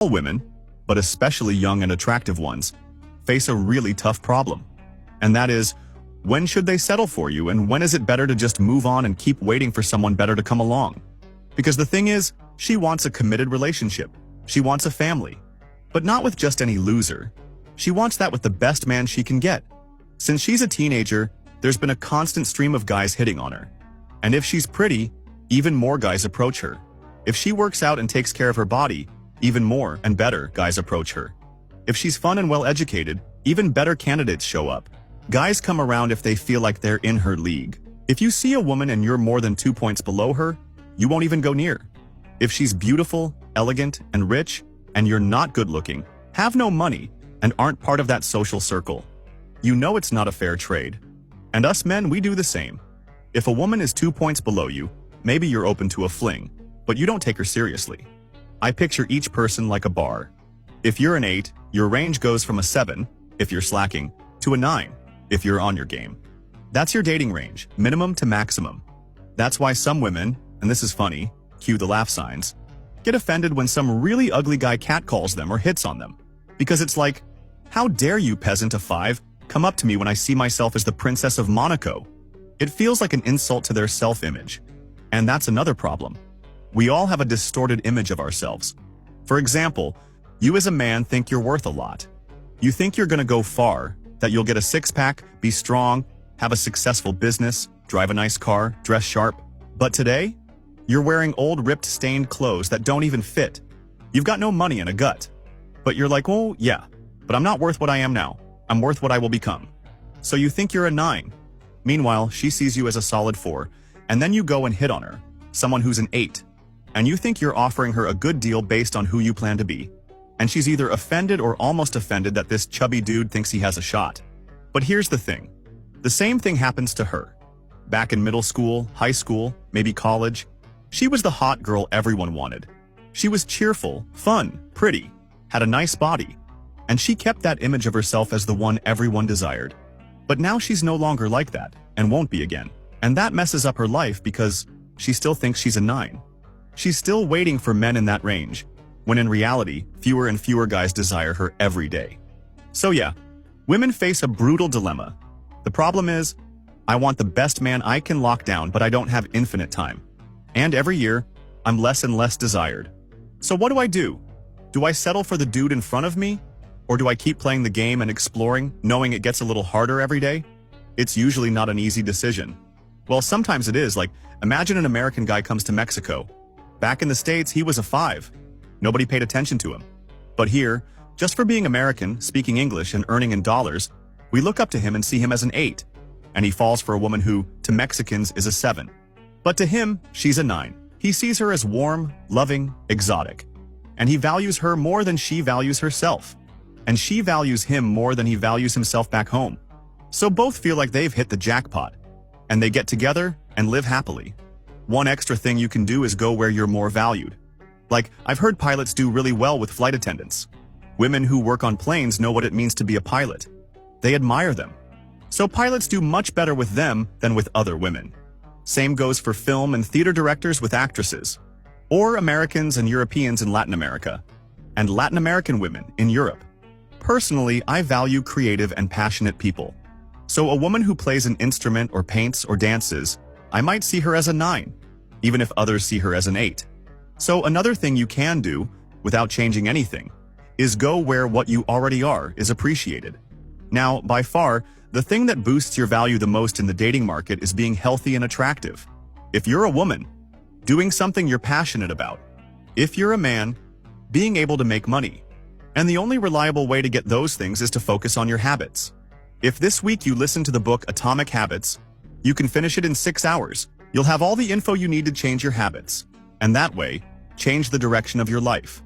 All women, but especially young and attractive ones, face a really tough problem. And that is, when should they settle for you, and when is it better to just move on and keep waiting for someone better to come along? Because the thing is, she wants a committed relationship. She wants a family. But not with just any loser. She wants that with the best man she can get. Since she's a teenager, there's been a constant stream of guys hitting on her. And if she's pretty, even more guys approach her. If she works out and takes care of her body, even more and better guys approach her. If she's fun and well-educated, even better candidates show up. Guys come around if they feel like they're in her league. If you see a woman and you're more than 2 points below her, you won't even go near. If she's beautiful, elegant, and rich, and you're not good-looking, have no money, and aren't part of that social circle, you know it's not a fair trade. And us men, we do the same. If a woman is 2 points below you, maybe you're open to a fling, but you don't take her seriously. I picture each person like a bar. If you're an 8, your range goes from a 7, if you're slacking, to a 9, if you're on your game. That's your dating range, minimum to maximum. That's why some women, and this is funny, cue the laugh signs, get offended when some really ugly guy catcalls them or hits on them. Because it's like, how dare you, peasant of 5, come up to me when I see myself as the Princess of Monaco? It feels like an insult to their self-image. And that's another problem. We all have a distorted image of ourselves. For example, you as a man think you're worth a lot. You think you're gonna go far, that you'll get a six-pack, be strong, have a successful business, drive a nice car, dress sharp. But today, you're wearing old, ripped, stained clothes that don't even fit. You've got no money and a gut. But you're like, oh, yeah, but I'm not worth what I am now. I'm worth what I will become. So you think you're a 9. Meanwhile, she sees you as a solid 4, and then you go and hit on her, someone who's an 8. And you think you're offering her a good deal based on who you plan to be. And she's either offended or almost offended that this chubby dude thinks he has a shot. But here's the thing. The same thing happens to her. Back in middle school, high school, maybe college, she was the hot girl everyone wanted. She was cheerful, fun, pretty, had a nice body. And she kept that image of herself as the one everyone desired. But now she's no longer like that, and won't be again. And that messes up her life because she still thinks she's a 9. She's still waiting for men in that range, when in reality, fewer and fewer guys desire her every day. So yeah, women face a brutal dilemma. The problem is, I want the best man I can lock down, but I don't have infinite time. And every year, I'm less and less desired. So what do? Do I settle for the dude in front of me? Or do I keep playing the game and exploring, knowing it gets a little harder every day? It's usually not an easy decision. Well, sometimes it is, like, imagine an American guy comes to Mexico. Back in the States, he was a 5. Nobody paid attention to him. But here, just for being American, speaking English, and earning in dollars, we look up to him and see him as an 8. And he falls for a woman who, to Mexicans, is a 7. But to him, she's a 9. He sees her as warm, loving, exotic. And he values her more than she values herself. And she values him more than he values himself back home. So both feel like they've hit the jackpot. And they get together and live happily. One extra thing you can do is go where you're more valued. Like, I've heard pilots do really well with flight attendants. Women who work on planes know what it means to be a pilot. They admire them. So pilots do much better with them than with other women. Same goes for film and theater directors with actresses. Or Americans and Europeans in Latin America. And Latin American women in Europe. Personally, I value creative and passionate people. So a woman who plays an instrument or paints or dances, I might see her as a 9, even if others see her as an 8. So another thing you can do, without changing anything, is go where what you already are is appreciated. Now, by far, the thing that boosts your value the most in the dating market is being healthy and attractive. If you're a woman, doing something you're passionate about. If you're a man, being able to make money. And the only reliable way to get those things is to focus on your habits. If this week you listen to the book Atomic Habits, you can finish it in 6 hours. You'll have all the info you need to change your habits. And that way, change the direction of your life.